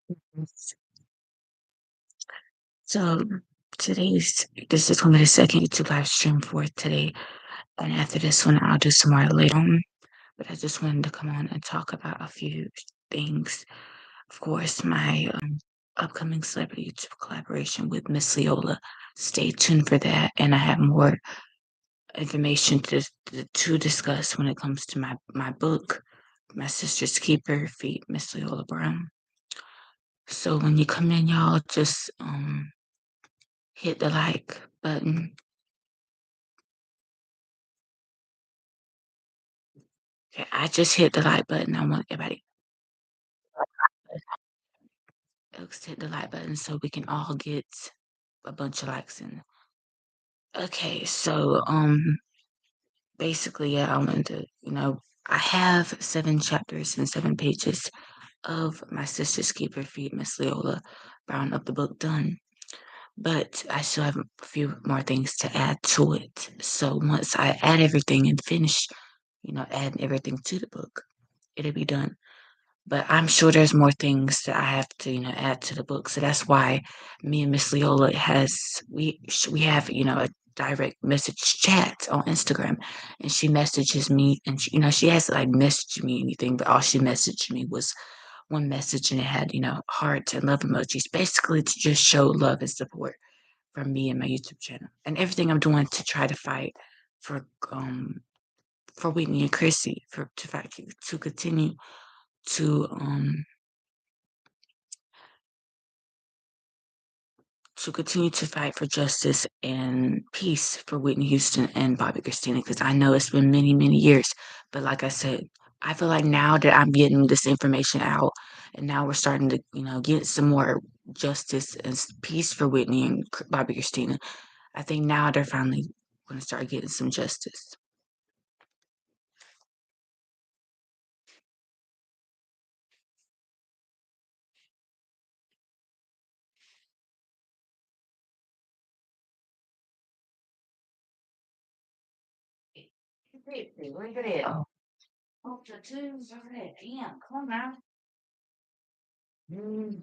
Yes. So this is gonna be the second YouTube live stream for today. And after this one, I'll do some more later on. But I just wanted to come on and talk about a few things. Of course, my upcoming celebrity YouTube collaboration with Miss Leolah. Stay tuned for that. And I have more information to discuss when it comes to my book, My Sister's Keeper, Feet, Miss Leolah Brown. So when you come in, y'all just hit the like button. Okay, I just hit the like button. I want everybody else to hit the like button so we can all get a bunch of likes in. Okay, so basically, yeah, I wanted to, I have 7 chapters and 7 pages of My Sister's Keeper Feet, Miss Leolah Brown of the book done. But I still have a few more things to add to it. So once I add everything and finish, adding everything to the book, it'll be done. But I'm sure there's more things that I have to, add to the book. So that's why me and Miss Leola we have, a direct message chat on Instagram, and she messages me, and she hasn't like messaged me anything, but all she messaged me was one message, and it had, hearts and love emojis, basically to just show love and support from me and my YouTube channel, and everything I'm doing to try to fight for um for Whitney and Chrissy to fight to continue to to fight for justice and peace for Whitney Houston and Bobby Christina, because I know it's been many, many years. But like I said, I feel like now that I'm getting this information out, and now we're starting to, get some more justice and peace for Whitney and Bobby Christina. I think now they're finally going to start getting some justice. Oh, oh, tattoos. All right, damn, come on now. Mm.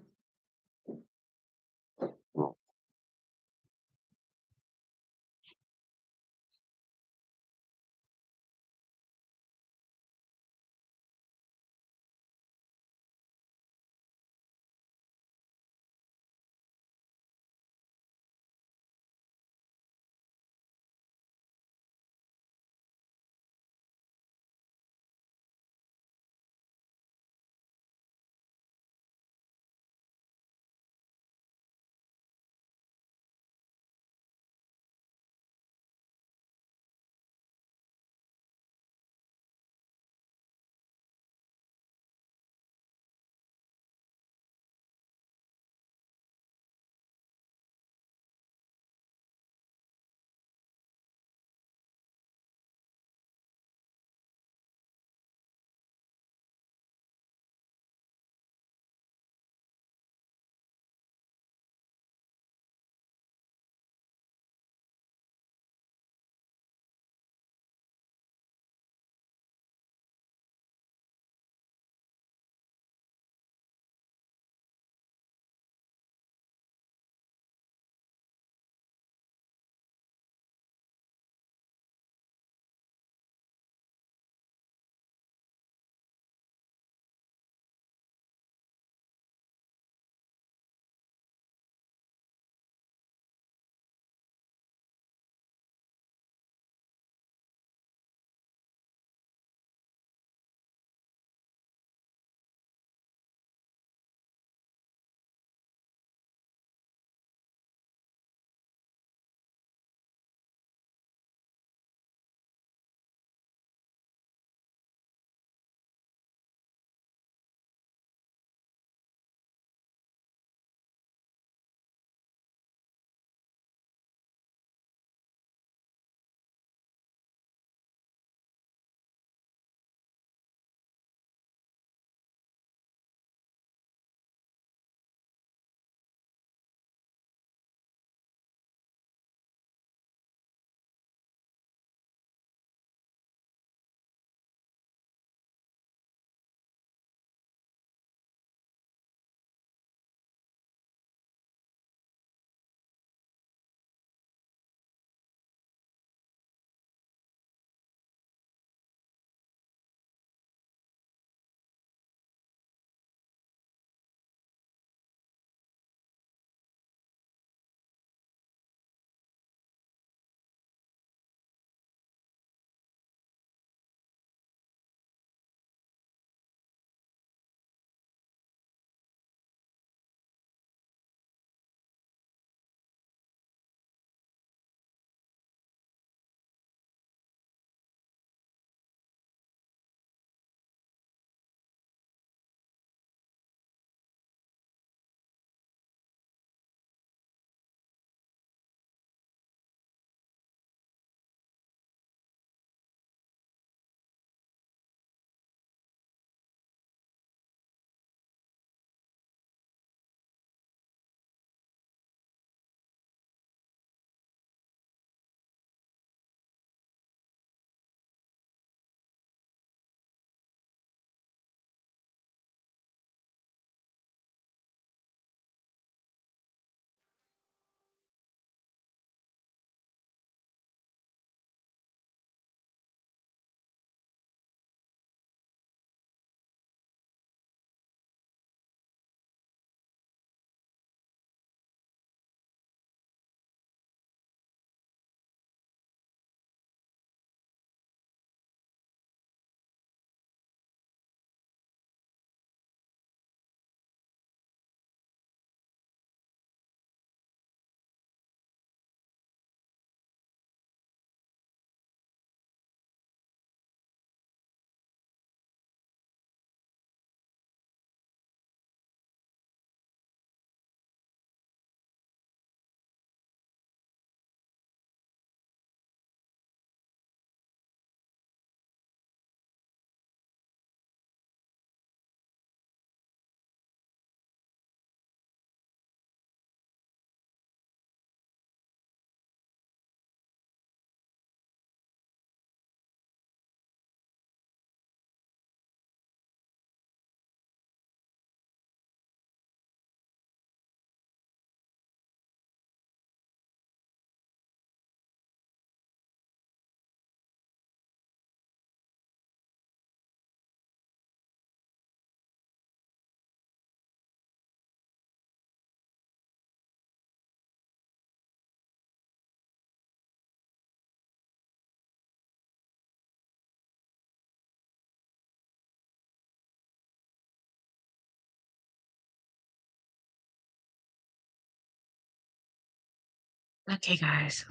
Okay, guys.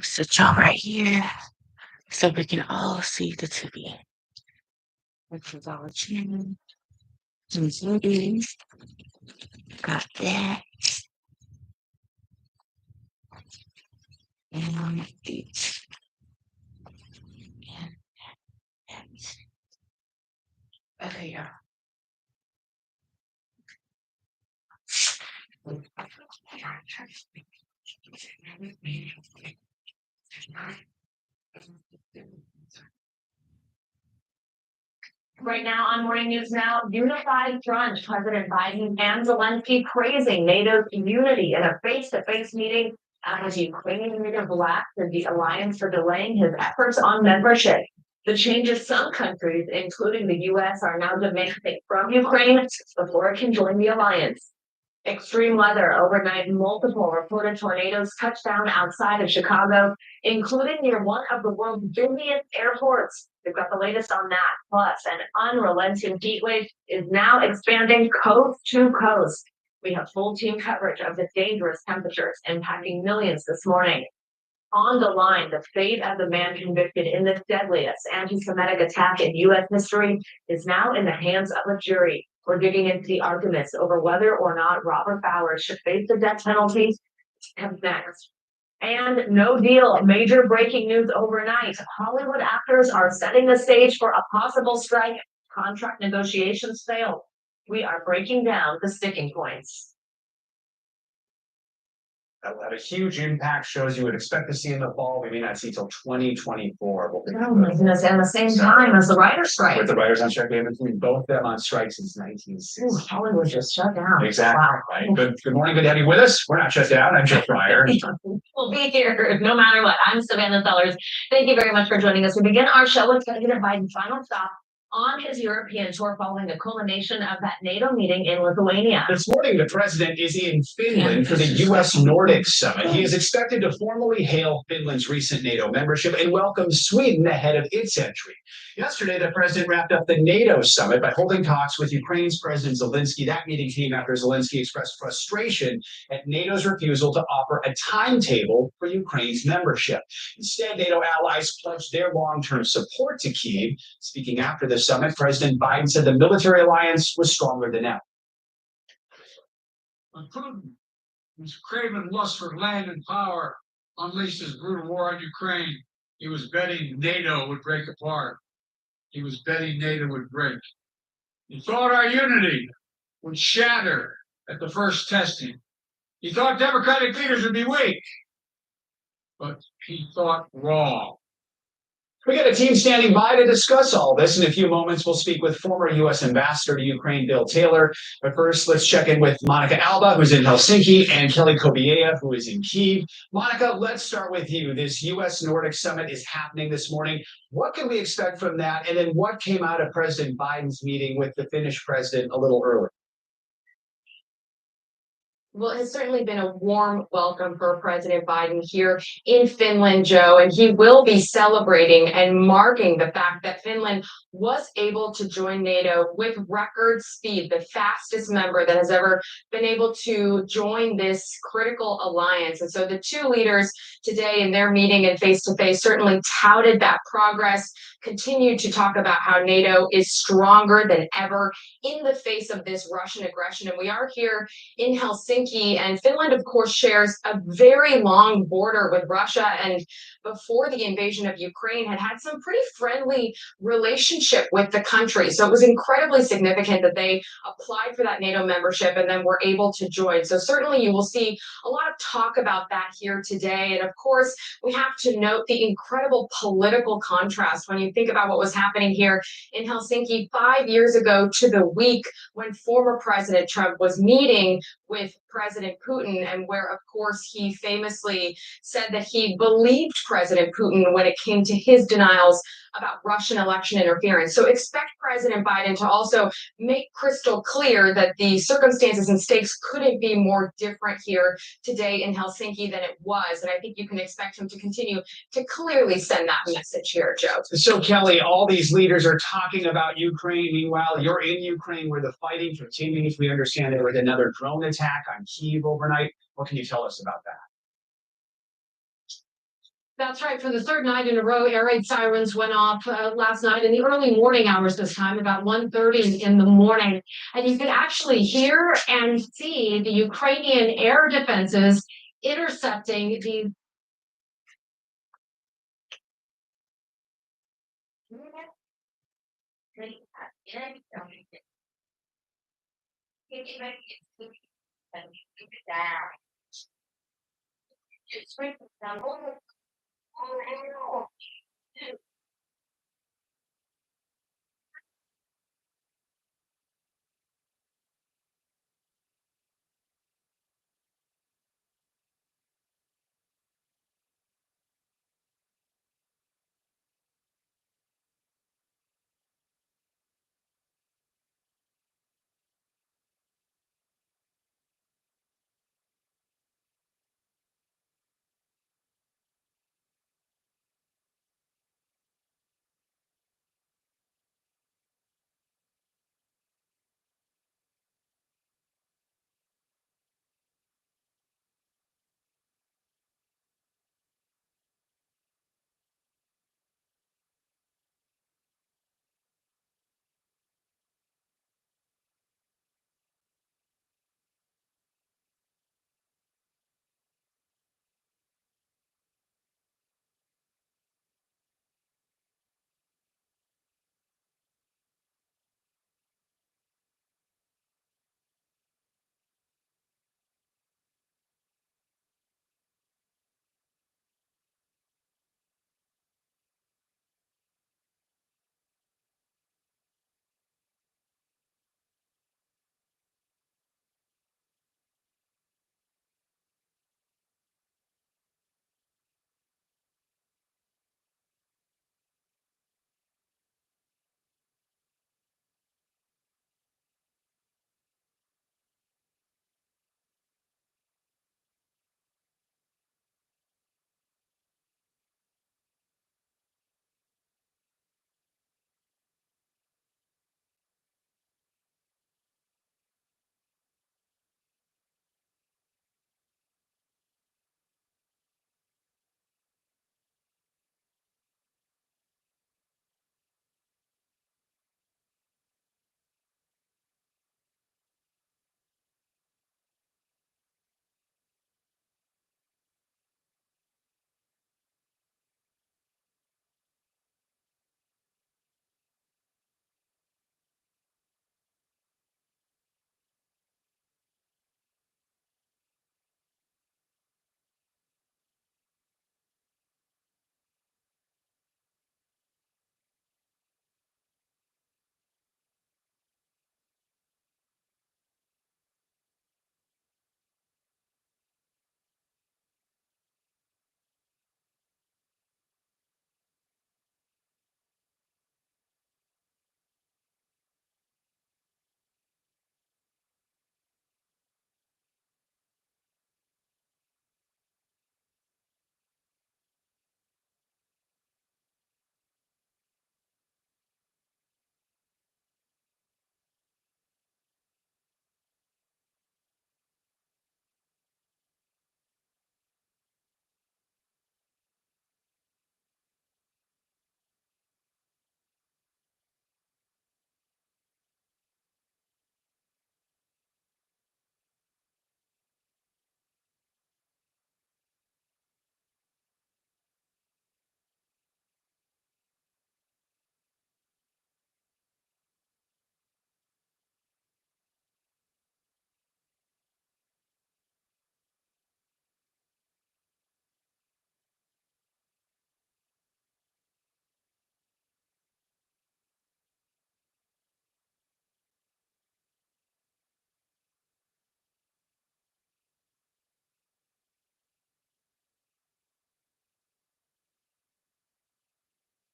Sit y'all right here so we can all see the TV. This is our chin. Got that. And each. And okay, y'all. Right now on Morning News Now, unified front, President Biden and Zelensky praising NATO's unity in a face-to-face meeting as Ukrainian leader blasted the alliance for delaying his efforts on membership. The changes some countries, including the US, are now demanding from Ukraine before it can join the alliance. Extreme weather overnight, multiple reported tornadoes touched down outside of Chicago, including near one of the world's busiest airports. We've got the latest on that. Plus, an unrelenting heat wave is now expanding coast to coast. We have full team coverage of the dangerous temperatures impacting millions this morning. On the line, the fate of the man convicted in the deadliest anti-Semitic attack in U.S. history is now in the hands of a jury. We're digging into the arguments over whether or not Robert Bowers should face the death penalty. Comes next. And no deal. Major breaking news overnight. Hollywood actors are setting the stage for a possible strike. Contract negotiations failed. We are breaking down the sticking points. That will have a huge impact. Shows you would expect to see in the fall. We may not see till 2024. Oh my goodness! And the same time as the writers' strike. With the writers on strike, we haven't seen both of them on strike since 1960. Hollywood just shut down. Exactly. Wow. Right. Good morning. Good to have you with us. We're not shut down. I'm Jeff Fryer. We'll be here no matter what. I'm Savannah Sellers. Thank you very much for joining us. We begin our show with President Biden's final stop on his European tour following the culmination of that NATO meeting in Lithuania. This morning, the president is in Finland for the U.S. Nordic Summit. He is expected to formally hail Finland's recent NATO membership and welcome Sweden ahead of its entry. Yesterday, the president wrapped up the NATO summit by holding talks with Ukraine's President Zelensky. That meeting came after Zelensky expressed frustration at NATO's refusal to offer a timetable for Ukraine's membership. Instead, NATO allies pledged their long-term support to Kyiv. Speaking after the summit, President Biden said the military alliance was stronger than ever. When Putin, whose craven lust for land and power, unleashed his brutal war on Ukraine, he was betting NATO would break apart. He was betting NATO would break. He thought our unity would shatter at the first testing. He thought democratic leaders would be weak, but he thought wrong. We got a team standing by to discuss all this. In a few moments, we'll speak with former U.S. Ambassador to Ukraine, Bill Taylor. But first, let's check in with Monica Alba, who's in Helsinki, and Kelly Kobiea, who is in Kyiv. Monica, let's start with you. This U.S. Nordic Summit is happening this morning. What can we expect from that? And then what came out of President Biden's meeting with the Finnish president a little earlier? Well, it has certainly been a warm welcome for President Biden here in Finland, Joe, and he will be celebrating and marking the fact that Finland was able to join NATO with record speed, the fastest member that has ever been able to join this critical alliance. And so the two leaders today in their meeting and face-to-face certainly touted that progress, continued to talk about how NATO is stronger than ever in the face of this Russian aggression. And we are here in Helsinki, and Finland, of course, shares a very long border with Russia. And before the invasion of Ukraine, had some pretty friendly relationship with the country. So it was incredibly significant that they applied for that NATO membership and then were able to join. So certainly you will see a lot of talk about that here today. And of course, we have to note the incredible political contrast when you think about what was happening here in Helsinki 5 years ago to the week when former President Trump was meeting with President Putin, and where, of course, he famously said that he believed President Putin when it came to his denials about Russian election interference. So expect President Biden to also make crystal clear that the circumstances and stakes couldn't be more different here today in Helsinki than it was. And I think you can expect him to continue to clearly send that message here, Joe. So, Kelly, all these leaders are talking about Ukraine. Meanwhile, you're in Ukraine where the fighting continues. We understand there was another drone attack on Kyiv overnight. What can you tell us about that? That's right. For the third night in a row, air raid sirens went off last night in the early morning hours this time, about 1:30 in the morning. And you could actually hear and see the Ukrainian air defenses intercepting the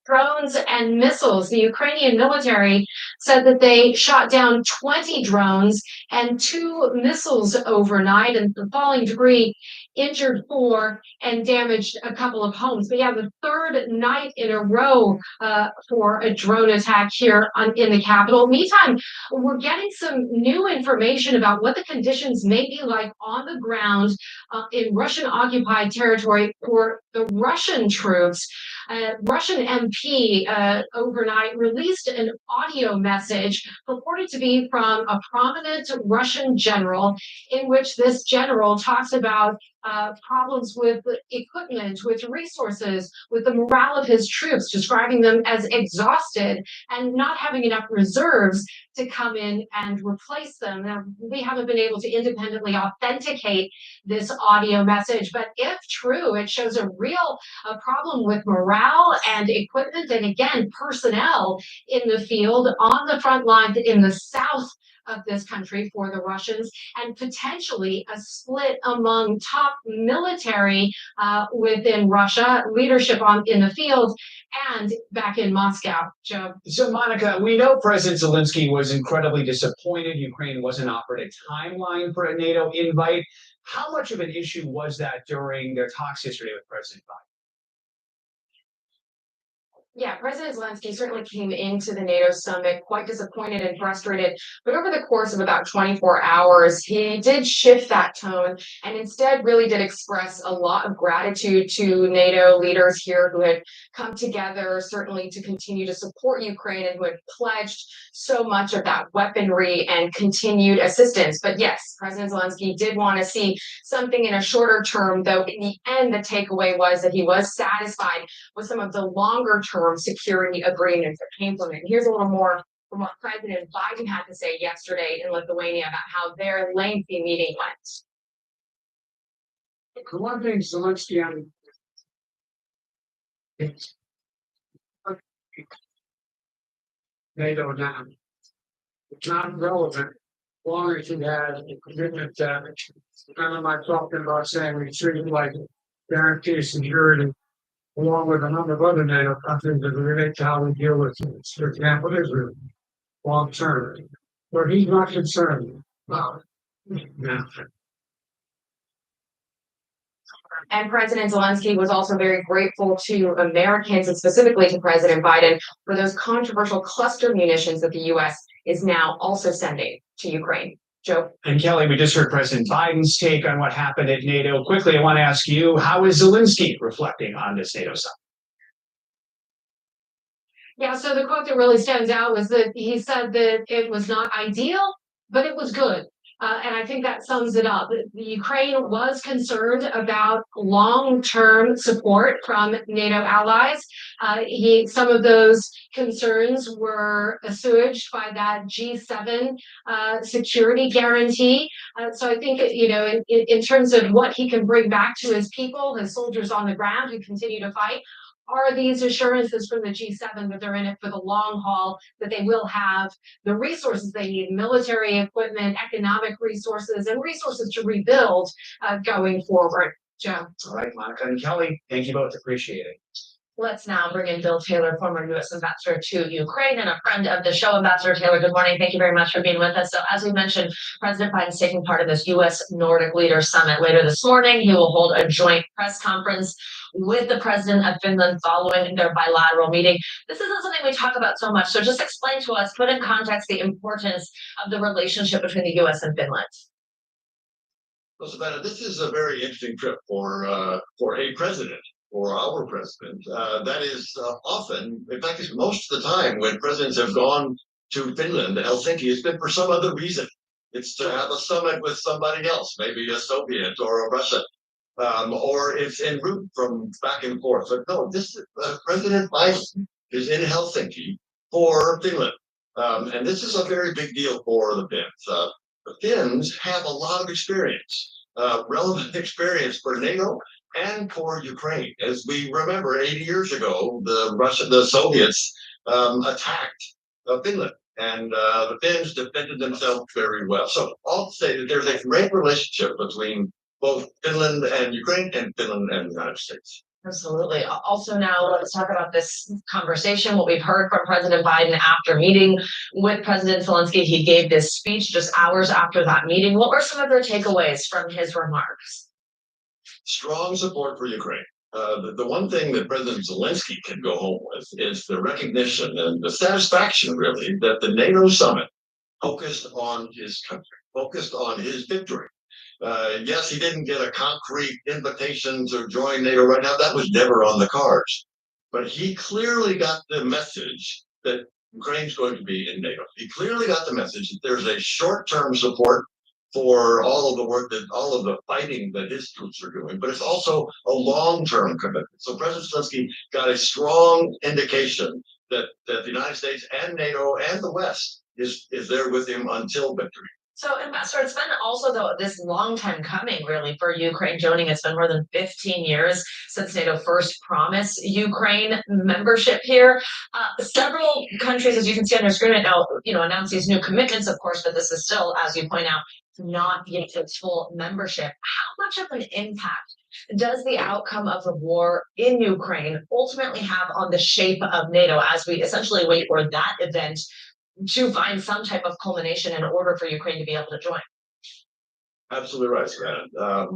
drones and missiles. The Ukrainian military said that they shot down 20 drones and 2 missiles overnight, and the falling debris injured 4 and damaged a couple of homes. But yeah, the third night in a row for a drone attack here in the capital. Meantime, we're getting some new information about what the conditions may be like on the ground in Russian occupied territory for the Russian troops. Russian MP overnight released an audio message purported to be from a prominent Russian general, in which this general talks about problems with equipment, with resources, with the morale of his troops, describing them as exhausted and not having enough reserves to come in and replace them. Now, we haven't been able to independently authenticate this audio message, but if true, it shows a real problem with morale and equipment, and again, personnel in the field on the front line in the south of this country for the Russians, and potentially a split among top military within Russia, leadership in the field, and back in Moscow. Joe. So, Monica, we know President Zelensky was incredibly disappointed Ukraine wasn't offered a timeline for a NATO invite. How much of an issue was that during their talks yesterday with President Biden? Yeah, President Zelensky certainly came into the NATO summit quite disappointed and frustrated, but over the course of about 24 hours, he did shift that tone and instead really did express a lot of gratitude to NATO leaders here who had come together, certainly to continue to support Ukraine and who had pledged so much of that weaponry and continued assistance. But yes, President Zelensky did want to see something in a shorter term, though in the end, the takeaway was that he was satisfied with some of the longer term security agreements that came from it. And here's a little more from what President Biden had to say yesterday in Lithuania about how their lengthy meeting went. The one thing Zelensky on NATO now, it's not relevant as long as you had a commitment that kind of like talking about saying we treat it like guarantee security along with a number of other NATO countries that relate to how we deal with, for example, Israel, long term. But he's not concerned about it now. And President Zelensky was also very grateful to Americans and specifically to President Biden for those controversial cluster munitions that the U.S. is now also sending to Ukraine. Joe. And Kelly, we just heard President Biden's take on what happened at NATO. Quickly, I want to ask you, how is Zelensky reflecting on this NATO summit? Yeah, so the quote that really stands out was that he said that it was not ideal, but it was good. And I think that sums it up. The Ukraine was concerned about long-term support from NATO allies. Some of those concerns were assuaged by that G7 security guarantee. So I think, in terms of what he can bring back to his people, his soldiers on the ground who continue to fight, are these assurances from the G7 that they're in it for the long haul, that they will have the resources they need, military equipment, economic resources, and resources to rebuild going forward. Joe. All right, Monica and Kelly, thank you both. Appreciate it. Let's now bring in Bill Taylor, former U.S. ambassador to Ukraine and a friend of the show. Ambassador Taylor, good morning. Thank you very much for being with us. So as we mentioned, President Biden's taking part of this U.S. Nordic Leaders Summit later this morning. He will hold a joint press conference with the president of Finland following their bilateral meeting. This isn't something we talk about so much. So just explain to us, put in context the importance of the relationship between the U.S. and Finland. Well, Savannah, this is a very interesting trip for a president, or our president. That is often, in fact, it's most of the time when presidents have gone to Finland, Helsinki, it's been for some other reason. It's to have a summit with somebody else, maybe a Soviet or a Russian, or it's en route from back and forth. But no, this President Biden is in Helsinki for Finland. And this is a very big deal for the Finns. The Finns have a lot of experience, relevant experience for NATO and for Ukraine. As we remember, 80 years ago, the Soviets attacked Finland, and the Finns defended themselves very well. So I'll say that there's a great relationship between both Finland and Ukraine and Finland and the United States. Absolutely. Also, now let's talk about this conversation, what we've heard from President Biden after meeting with President Zelensky. He gave this speech just hours after that meeting. What were some of their takeaways from his remarks? Strong support for Ukraine. The one thing that President Zelensky can go home with is the recognition and the satisfaction, really, that the NATO summit focused on his country, focused on his victory. Yes, he didn't get a concrete invitation to join NATO right now. That was never on the cards. But he clearly got the message that Ukraine's going to be in NATO. He clearly got the message that there's a short-term support for all of the work that all of the fighting that his troops are doing, but it's also a long-term commitment. So President Zelensky got a strong indication that the United States and NATO and the West is there with him until victory. So, Ambassador, it's been also though this long time coming, really, for Ukraine joining. It's been more than 15 years since NATO first promised Ukraine membership here. Several countries, as you can see on your screen right now, announce these new commitments, of course, but this is still, as you point out, not yet its full membership. How much of an impact does the outcome of the war in Ukraine ultimately have on the shape of NATO as we essentially wait for that event to find some type of culmination in order for Ukraine to be able to join? Absolutely right, Savannah.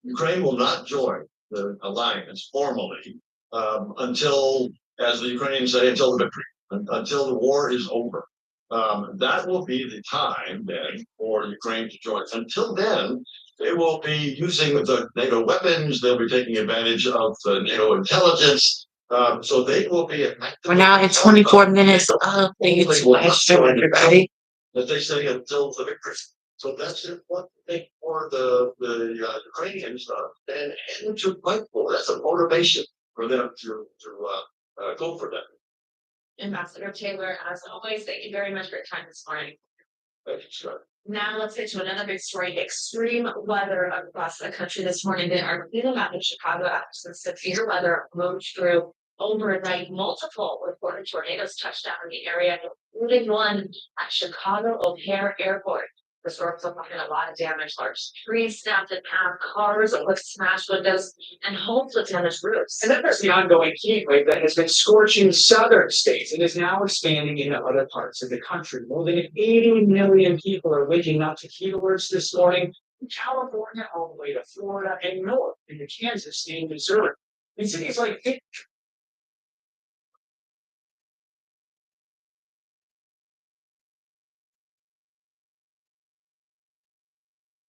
Ukraine will not join the alliance formally until, as the Ukrainians say, until the victory, until the war is over. That will be the time then for Ukraine to join. Until then, they will be using the NATO weapons. They'll be taking advantage of the NATO intelligence. So they will be We're now at 24 minutes of the last show, everybody. As they say, until the victory. So that's important thing for the Ukrainians and to fight for. That's a motivation for them to go for that. Ambassador Taylor, as always, thank you very much for your time this morning. Thank you, sir. Now let's get to another big story. Extreme weather across the country this morning. They are feeling that in Chicago after some severe weather moved through overnight. Multiple reported tornadoes touched down in the area, including one at Chicago O'Hare Airport. The storms are causing a lot of damage. Large trees snapped in half, cars with smashed windows, and homes with damaged roofs. And then there's the ongoing heat wave that has been scorching southern states and is now expanding into other parts of the country. More than 80 million people are waking up to heat alerts this morning from California all the way to Florida and north into Kansas and Missouri. In cities like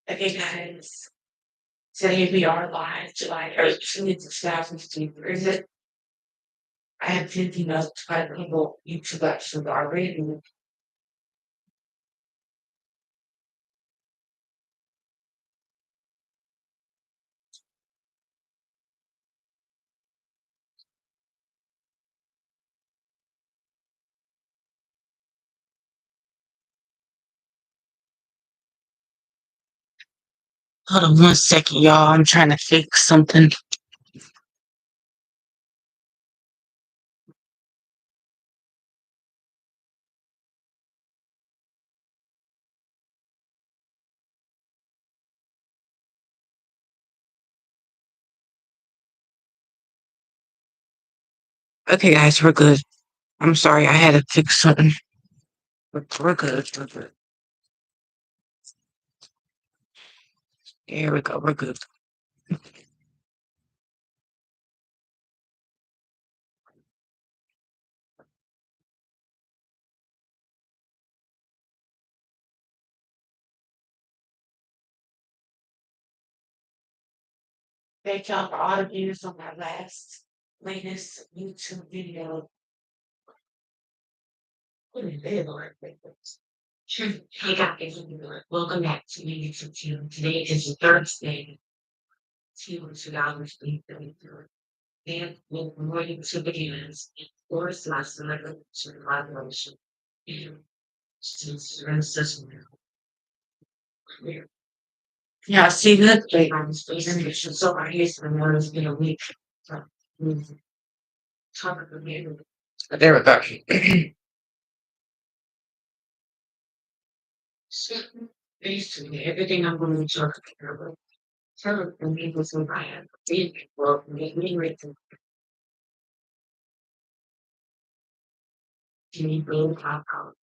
Okay, guys. Today we are live, July 18th, 2023. Is it? I have 50 notes by people introductions already. Hold on 1 second, y'all. I'm trying to fix something. Okay, guys, we're good. I'm sorry, I had to fix something. We're good. We're good. Here we go. We're good. Thank y'all for all the views on my latest YouTube video. Hey guys, welcome back to my YouTube channel. Today is Thursday, 2023. And with more YouTube videos, of course, last night I to collaboration. And since we're in system now. Yeah, see that they so I used to know it's been a week. So, talk about me. There we go. So basically everything I'm going to talk about Tell them me was who I am. Well, me written. Me being top out.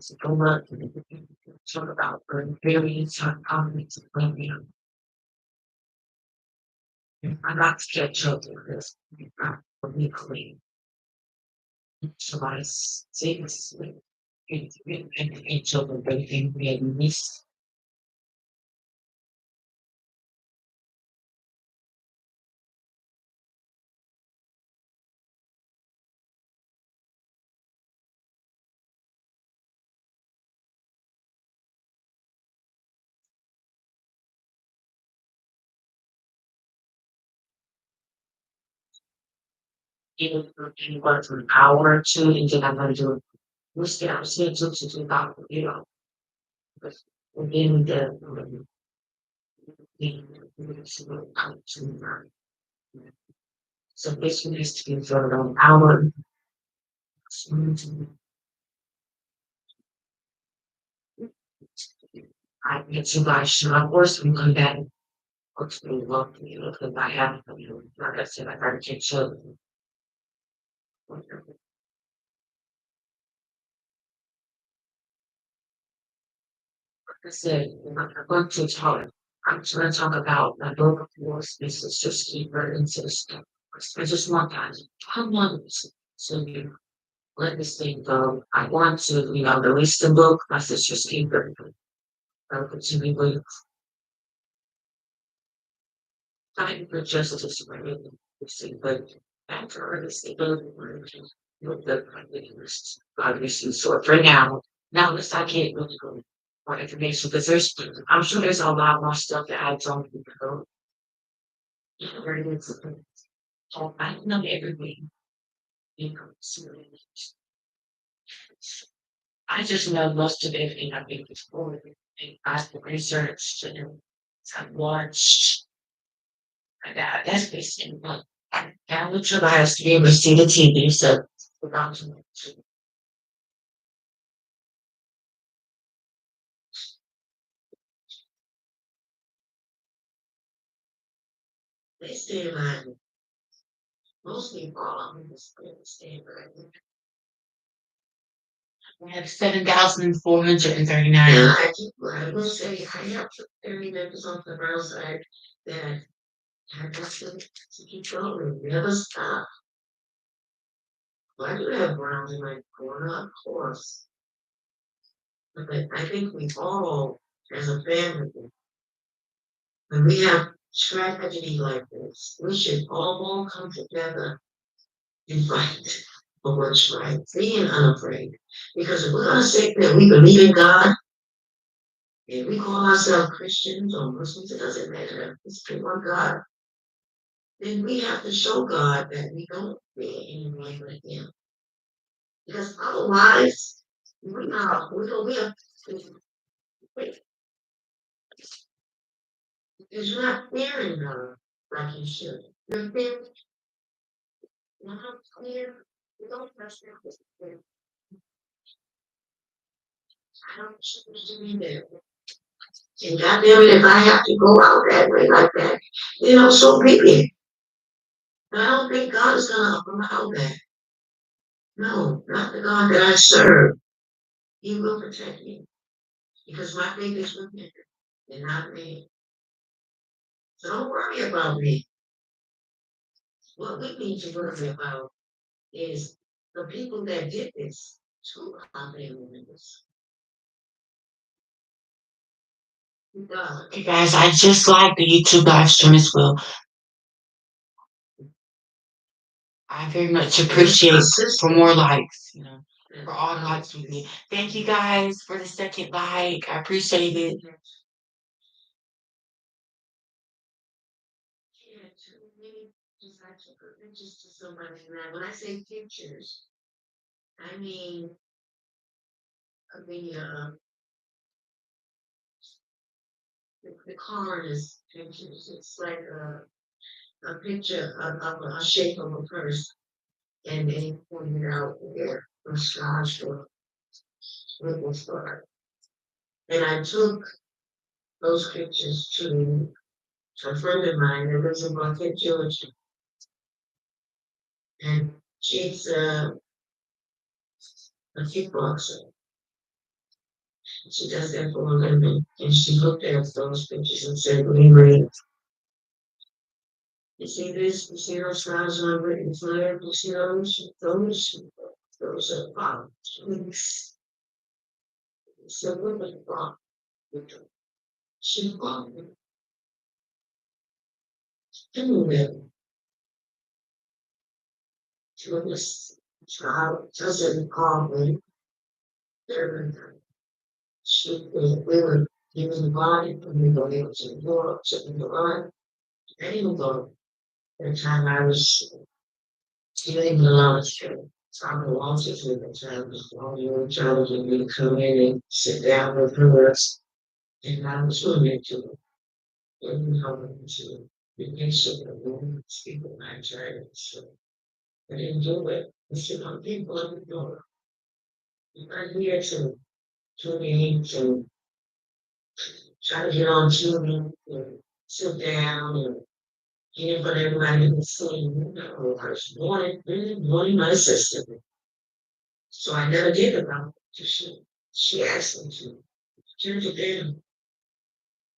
So much. Talk about very top comments. I'm not scared children this. For me clean. So I say this. And children, they think we had missed. Even for anyone for an hour or two, and then I'm gonna do it. We stay out, see it to about, but within the so basically needs to be for an hour. I get you guys should of course we come back. Looks really love because I have, like I said, I gotta get children. I said, I'm going to talk. I'm trying to talk about my book of wars. This is just keeper and system. I just want that. I want to let this thing go. I want to, release the book. My sister's keeper. I'll continue with fighting for justice for everything. But after this, with the ridiculous, obviously, so for now, this I can't really go more information because I'm sure there's a lot more stuff that I don't know. Where it is, so I know everything. So I just know most of everything I've been explored and I've researched and I've watched. And that's basically what I would try to be able to see the TV so they stay alive. Mostly all of them stay alive. We have 7,439. Yeah, I will say I have family members on the brown side that have to keep going, never stop. Why do we have browns in my corner? Of course. But I think we all, as a family, when we have tragedy like this, we should all come together and fight for what's right, being unafraid. Because if we're gonna say that we believe in God, if we call ourselves Christians or Muslims, it doesn't matter. It's one God. Then we have to show God that we don't fear anyone like Him. Because otherwise, we have because you're not fearing God like you should. You're fearing, not clear. You don't trust Him. I don't choose to be there. And goddamn it, if I have to go out that way like that, so be it. But I don't think God is gonna allow that. No, not the God that I serve. He will protect me because my faith is with Him and not me. So don't worry about me. What we need to worry about is the people that did this to our family members. Hey guys, I just like the YouTube live stream as well. I very much appreciate for more likes, for all the likes with me. Thank you guys for the second like. I appreciate it. Yeah, just like to put pictures to somebody now. When I say pictures, I mean the coroner's pictures. It's like a picture of a shape of a person, and they pointed out where the stars were, with the star. And I took those pictures to a friend of mine that lives in Buckhead, Georgia. And she's a kickboxer. She does that for a living. And she looked at those pictures and said, "Leroy, you see this? You see those scars on written flag? You see those? Those are bombs." So what was wrong with them? She bombed them. She was child doesn't call me. She we were given the body when we were able to go up to the line. And even though the time I was dealing with a lot of stress, so I'm along with the time all your child would be to come in and sit down with her. And I was willing to even help them to be patient and willing to speak with my child. So I didn't do it. I said, "I'm people at the door. I'm here to meet and try to get on TV and sit down and get what everybody was saying. I was wanting my assistant. So I never did it now. She asked me to change it down.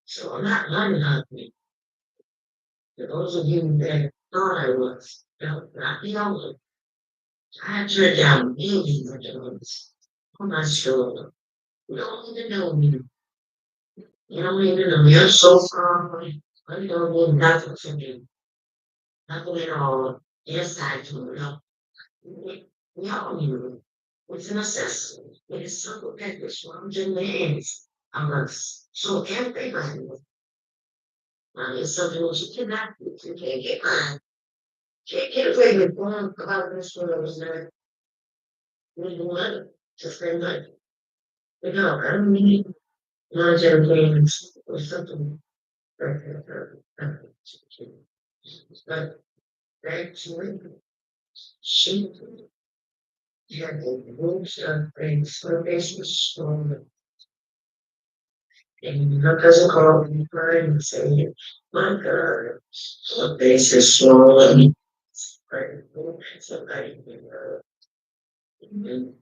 So I'm not learning how to be. For those of you that thought I was, not the only. I turned down millions of dollars. I'm not sure. You don't even know me. You don't even know me. You're so far away. I don't need nothing from you. Nothing at all. Yes, I do. No. We all knew. It's an necessity. It is so that this one's in the hands of us. So everybody, it's something that you cannot do. You can't get mine. Can't get away with one about this one. I was there. We money. Just very much. But no, I don't need monetary gains or something. But actually, she had the rules of things for business strong. And her cousin called me crying and saying, "My God, her face is swollen." Somebody, and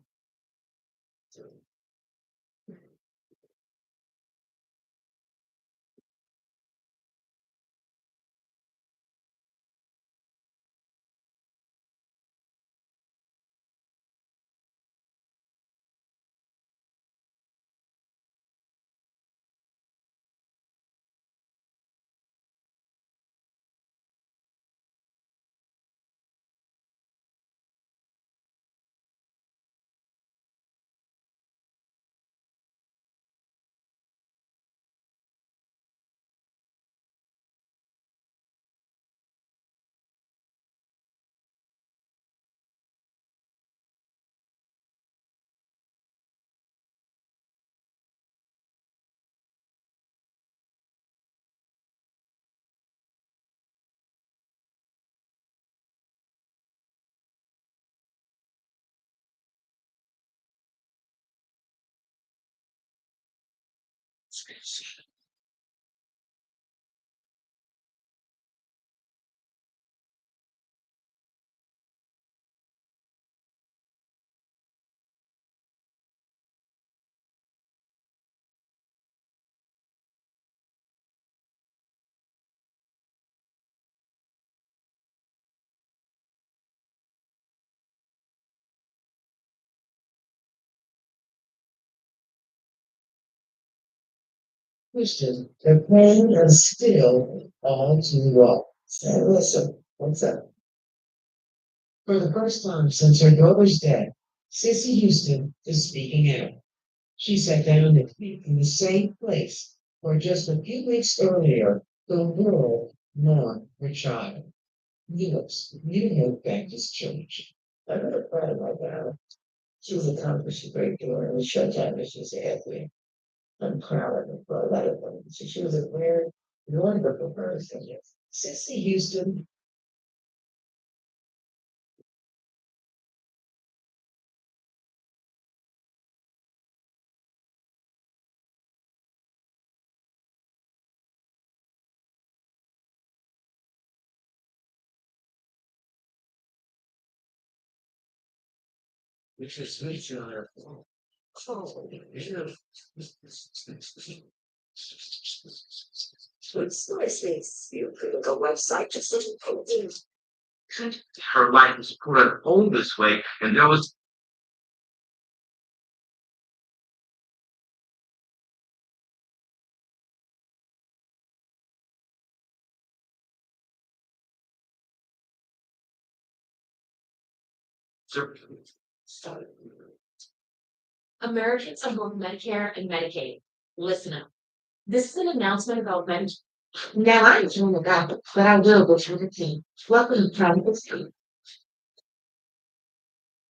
Houston, the pain is still all too raw. Hey, listen, what's up? For the first time since her daughter's death, Sissy Houston is speaking out. She sat down to speak in the same place where just a few weeks earlier the world mourned her child. Yes, you know Baptist Church. I'm not proud of my daughter. She's accomplished a great deal in the short time that she's had there. I'm proud of her for a lot of things. She was a very wonderful person. Sissy Houston, which is sweet on her. Oh, yeah. So it's nice. You could go website just looking for her life was put at home this way, and there was Americans on both Medicare and Medicaid. Listen up. This is an announcement about Medicare. Now I ain't doing about it, but I will go through the team. Welcome to Private Street.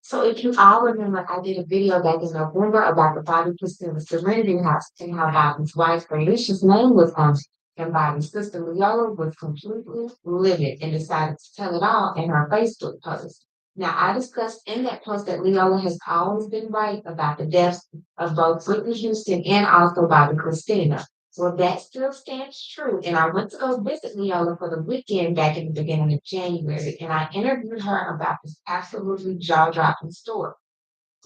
So if you all remember, I did a video back in November about the Bobby Christina Serenity House and how Bobby's wife Felicia's name was on it. And Bobby's sister Leolah was completely livid and decided to tell it all in her Facebook post. Now I discussed in that post that Leolah has always been right about the deaths of both Whitney Houston and also Bobby Christina. So that still stands true. And I went to go visit Leola for the weekend back in the beginning of January, and I interviewed her about this absolutely jaw-dropping story.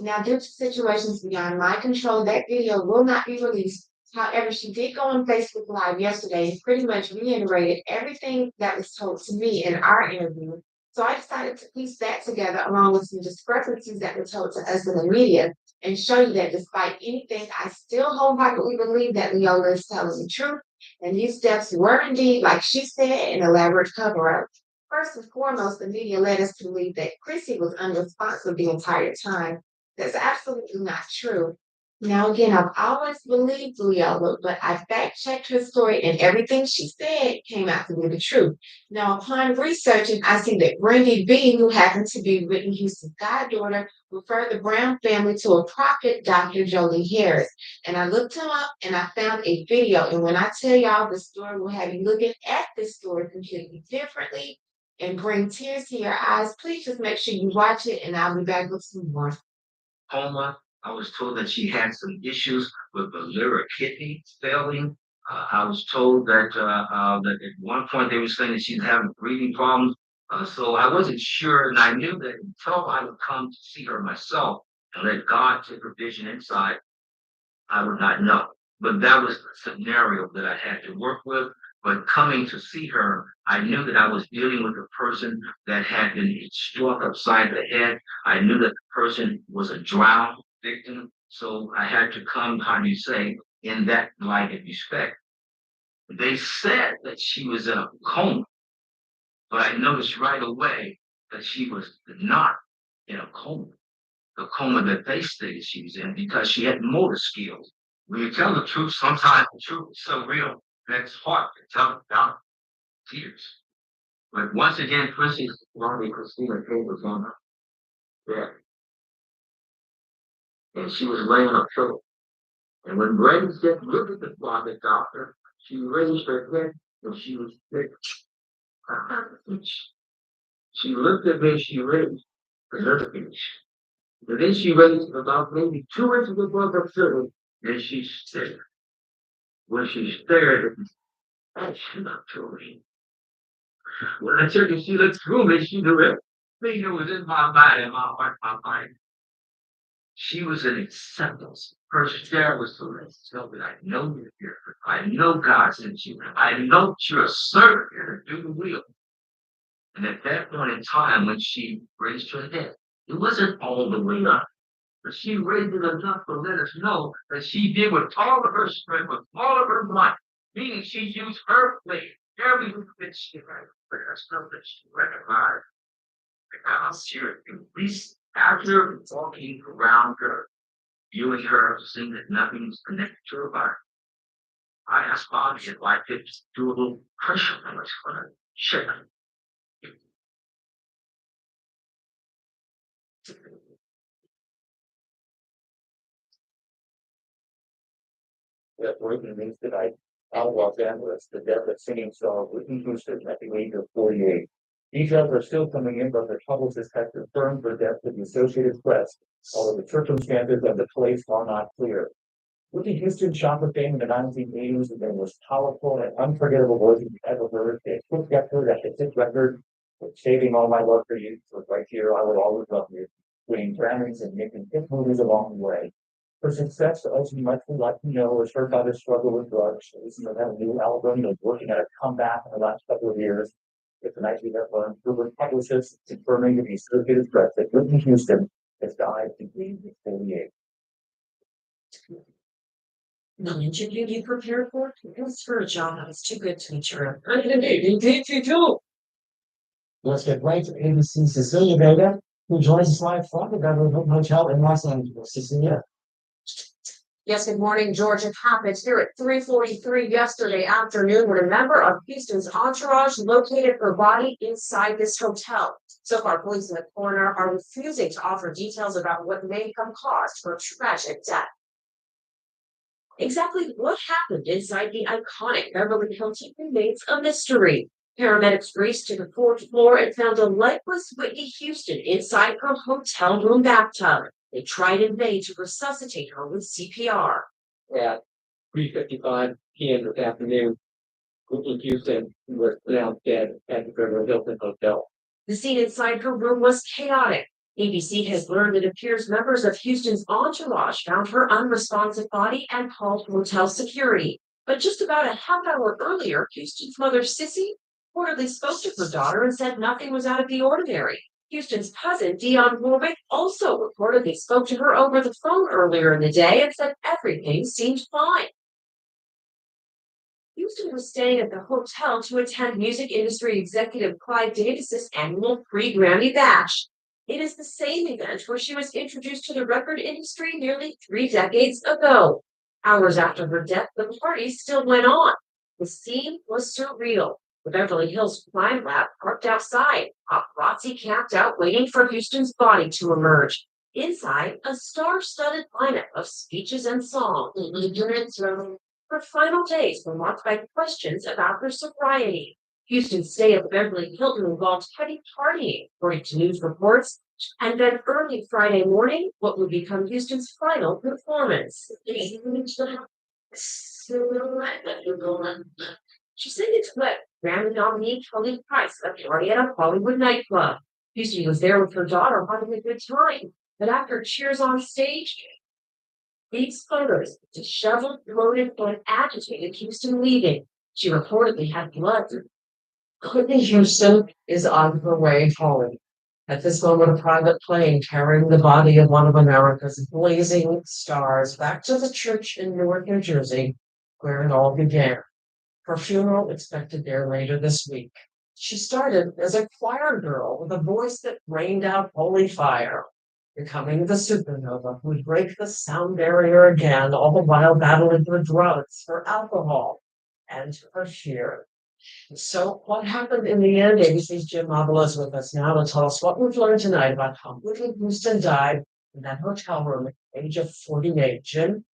Now, due to situations beyond my control, that video will not be released. However, she did go on Facebook Live yesterday and pretty much reiterated everything that was told to me in our interview. So I decided to piece that together along with some discrepancies that were told to us in the media and show you that despite anything, I still wholeheartedly believe that Leola is telling the truth. And these deaths were indeed, like she said, an elaborate cover up. First and foremost, the media led us to believe that Chrissy was unresponsive the entire time. That's absolutely not true. Now, again, I've always believed Leola, but I fact checked her story and everything she said came out to be the truth. Now, upon researching, I see that Brandy B, who happens to be Whitney Houston's goddaughter, referred the Brown family to a prophet, Dr. Jolie Harris. And I looked him up and I found a video. And when I tell y'all the story will have you looking at this story completely differently and bring tears to your eyes, please just make sure you watch it and I'll be back with some more. Coma. I was told that she had some issues with the liver kidney failing. I was told that at one point they were saying that she's having breathing problems. So I wasn't sure, and I knew that until I would come to see her myself and let God take her vision inside, I would not know. But that was the scenario that I had to work with. But coming to see her, I knew that I was dealing with a person that had been struck upside the head. I knew that the person was a drowned victim. So I had to come, how do you say, in that light of respect. They said that she was in a coma, but I noticed right away that she was not in a coma, the coma that they stated she was in, because she had motor skills. When you tell the truth, sometimes the truth is so real that it's hard to tell without tears. But once again, Chrissy's Lonnie Christina King was on her bed. And she was laying on a pillow. And when Brady said, look at the closet, doctor, she raised her head and she was sick. She looked at me, she raised her head. And then she raised about maybe 2 inches above her ceiling, and she stared. When she stared at me, I should not tell me. When I took her, she looked through me, she knew everything that was in my mind and my heart, my mind. She was an acceptance. Her stare was so tell me, I know you're here. I know God sent you. I know you're a servant here to do the will. And at that point in time, when she raised her head, it wasn't all the way up. But she raised it enough to let us know that she did with all of her strength, with all of her might, meaning she used her faith, every bit she had, but that's not that she recognized the God's spirit. At least after walking around her, viewing her, seeing that nothing was connected to her body, I asked Bobby if I could do a little pressure on her to shake her. That working means that out of Los Angeles, the death of singing star Whitney Houston at the age of 48. Details are still coming in, but the publicist has confirmed the death of the Associated Press, although the circumstances of the place are not clear. Whitney Houston shot for fame in the 1980s and the most powerful and unforgettable voice you've ever heard. A quick record, a hit record, with Saving All My Love for You, was right here, I Will Always Love You. between drownings and making hit movies along the way. Her success, as you might like to know, was her father's struggle with drugs. She recently had a new album and working at a comeback in the last couple of years. It's a nice event for Hoover publicists confirming to the Associated Press that Whitney Houston has died at the age of 48. The interview you prepared for? It was for a job that was too good to be true. I did it too. Let's get right to ABC's Cecilia Vega, who joins us live from the Beverly Hilton Hotel in Los Angeles. Cecilia. Yes, good morning, George. It happened here at 3:43 yesterday afternoon when a member of Houston's entourage located her body inside this hotel. So far, police and the coroner are refusing to offer details about what may have caused her tragic death. Exactly what happened inside the iconic Beverly Hilton remains a mystery. Paramedics raced to the fourth floor and found a lifeless Whitney Houston inside her hotel room bathtub. They tried in vain to resuscitate her with CPR. At 3:55 p.m. this afternoon, Whitney Houston was pronounced dead at the Beverly Hilton Hotel. The scene inside her room was chaotic. ABC has learned it appears members of Houston's entourage found her unresponsive body and called hotel security. But just about a half hour earlier, Houston's mother, Sissy, reportedly spoke to her daughter and said nothing was out of the ordinary. Houston's cousin, Dionne Warwick, also reportedly spoke to her over the phone earlier in the day and said everything seemed fine. Houston was staying at the hotel to attend music industry executive Clive Davis's annual pre-Grammy bash. It is the same event where she was introduced to the record industry nearly 3 decades ago. Hours after her death, the party still went on. The scene was surreal. The Beverly Hills Crime Lab parked outside, paparazzi camped out waiting for Houston's body to emerge. Inside, a star-studded lineup of speeches and songs. Her final days were marked by questions about her sobriety. Houston's stay at the Beverly Hilton involved heavy partying, according to news reports, and then early Friday morning, what would become Houston's final performance. She sang it to let Grammy nominee Kelly Price at a party at a Hollywood nightclub. Houston was there with her daughter having a good time, but after cheers on stage, these photos, disheveled, bloated, and agitated Houston leaving. She reportedly had blood. Whitney Houston is on her way home. At this moment, a private plane carrying the body of one of America's blazing stars back to the church in Newark, New Jersey, where it all began. Her funeral expected there later this week. She started as a choir girl with a voice that rained out holy fire, becoming the supernova who would break the sound barrier again, all the while battling for drugs, for alcohol, and for fear. So what happened in the end? ABC's Jim Mabala is with us now to tell us what we've learned tonight about how Whitney Houston died in that hotel room at the age of 48. Jim?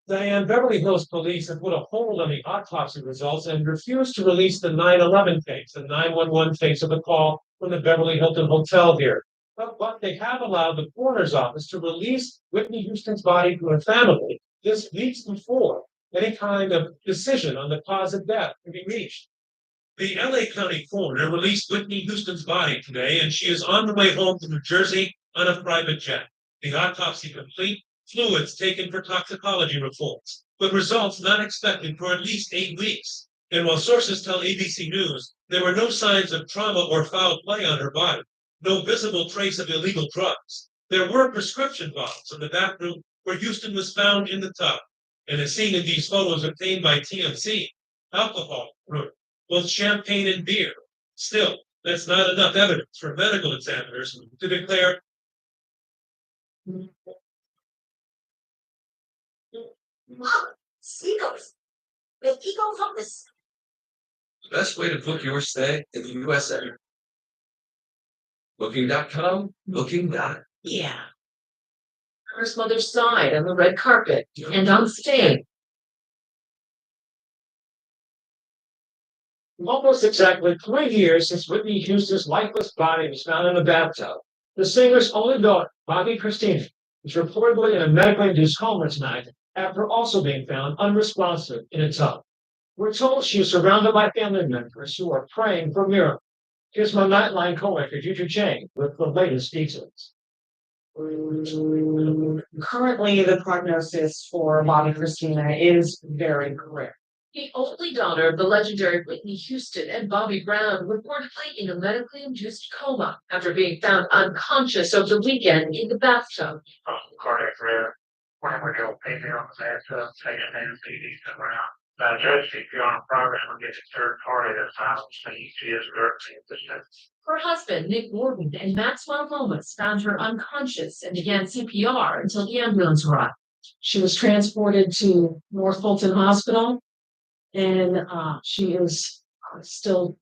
Diane, Beverly Hills police have put a hold on the autopsy results and refused to release the 9/11 tapes, the 911 tapes of the call from the Beverly Hilton Hotel here. But they have allowed the coroner's office to release Whitney Houston's body to her family just weeks before any kind of decision on the cause of death can be reached. The LA County coroner released Whitney Houston's body today, and she is on the way home to New Jersey on a private jet. The autopsy complete, fluids taken for toxicology reports, but results not expected for at least 8 weeks. And while sources tell ABC News there were no signs of trauma or foul play on her body, no visible trace of illegal drugs, there were prescription bottles in the bathroom where Houston was found in the tub. And as seen in these photos obtained by TMZ, alcohol, both champagne and beer. Still, that's not enough evidence for medical examiners to declare Seagulls. The eagles of this. The best way to book your stay in the USA. Booking.com, booking. Yeah. Her mother's side on the red carpet and on stage. almost exactly 3 years since Whitney Houston's lifeless body was found in a bathtub. The singer's only daughter, Bobby Christina, is reportedly in a medically induced coma tonight after also being found unresponsive in a tub. We're told she is surrounded by family members who are praying for miracles. Here's my Nightline co-worker, Juju Chang, with the latest details. Currently, the prognosis for Bobby Christina is very grim. The only daughter of the legendary Whitney Houston and Bobby Brown reportedly in a medically induced coma after being found unconscious over the weekend in the bathtub. Cardiac rare, whenever you'll pay me on the bathtub, take a hand, CDs around. Judge, if you're on progress, we'll get a third party that's out, so you see his directly at this time. Her husband, Nick Gordon, and Maxwell Lomas found her unconscious and began CPR until the ambulance arrived. She was transported to North Fulton Hospital, and she is still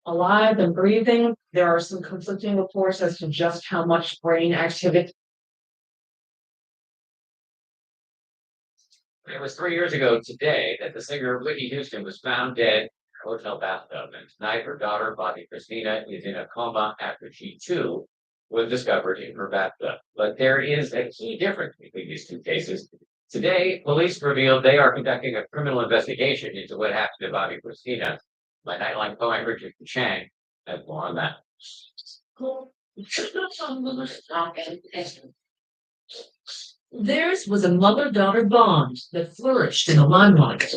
alive and breathing. There are some conflicting reports as to just how much brain activity. It was 3 years ago today that the singer Whitney Houston was found dead in a hotel bathtub, and tonight her daughter, Bobby Christina, is in a coma after she too was discovered in her bathtub. But there is a key difference between these two cases. Today, police revealed they are conducting a criminal investigation into what happened to Bobby Christina. My Nightline co-anchor Richard Chang has more on that. Theirs was a mother-daughter bond that flourished in the limelight.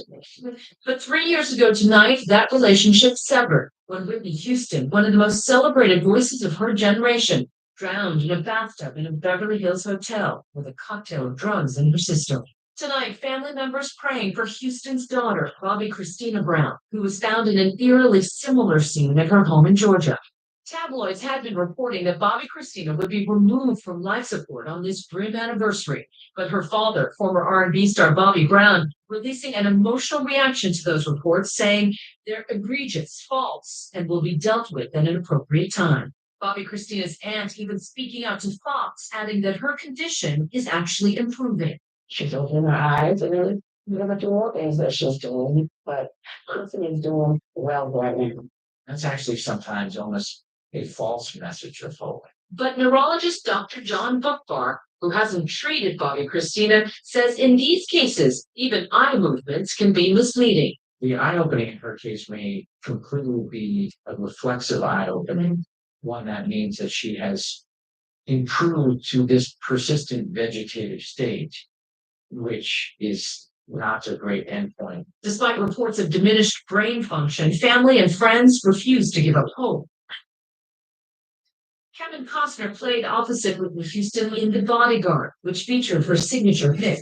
But 3 years ago tonight, that relationship severed when Whitney Houston, one of the most celebrated voices of her generation, drowned in a bathtub in a Beverly Hills hotel with a cocktail of drugs in her system. Tonight, family members praying for Houston's daughter, Bobby Christina Brown, who was found in an eerily similar scene at her home in Georgia. Tabloids had been reporting that Bobby Christina would be removed from life support on this grim anniversary, but her father, former R&B star Bobby Brown, releasing an emotional reaction to those reports, saying they're egregious, false, and will be dealt with at an appropriate time. Bobby Christina's aunt even speaking out to Fox, adding that her condition is actually improving. She's opening her eyes and then never do all things that she's doing, but Anthony's doing well right now. That's actually sometimes almost a false message of hope. But neurologist Dr. John Buckbar, who hasn't treated Bobby Christina, says in these cases, even eye movements can be misleading. The eye opening in her case may completely be a reflexive eye opening, one that means that she has improved to this persistent vegetative state, which is not a great endpoint. Despite reports of diminished brain function, family and friends refuse to give up hope. Kevin Costner played opposite Whitney Houston in The Bodyguard, which featured her signature hit.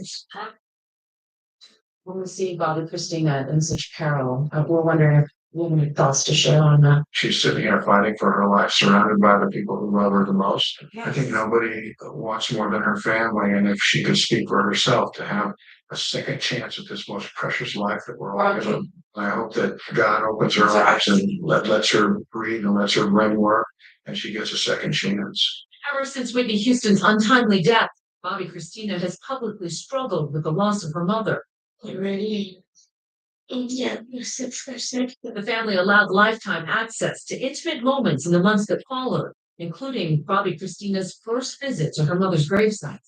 When we see Bobby Christina in such peril, we're wondering if you have any thoughts to share on that. She's sitting here fighting for her life, surrounded by the people who love her the most. I think nobody wants more than her family, and if she could speak for herself, to have a second chance at this most precious life that we're all given. I hope that God opens her eyes and lets her breathe and lets her brain work, and she gets a second chance. Ever since Whitney Houston's untimely death, Bobby Christina has publicly struggled with the loss of her mother. Already. Yeah, 6%. The family allowed lifetime access to intimate moments in the months that followed, including Bobby Christina's first visit to her mother's gravesite.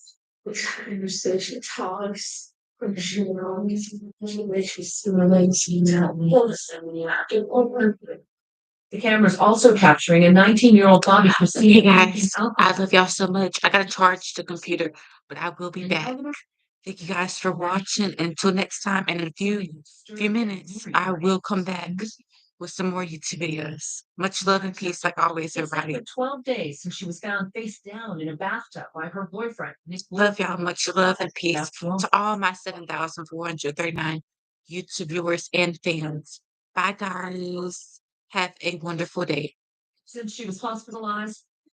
The conversation talks. The camera's also capturing a 19-year-old Bobby Christina. Hey guys, I love y'all so much. I gotta charge the computer, but I will be back. Thank you guys for watching. Until next time, and in a few minutes, I will come back with some more YouTube videos. Much love and peace, like always, everybody. It's been 12 days since she was found face down in a bathtub by her boyfriend. Love y'all. Much love and peace to all my 7,439 YouTube viewers and fans. Bye, guys. Have a wonderful day. Since she was hospitalized,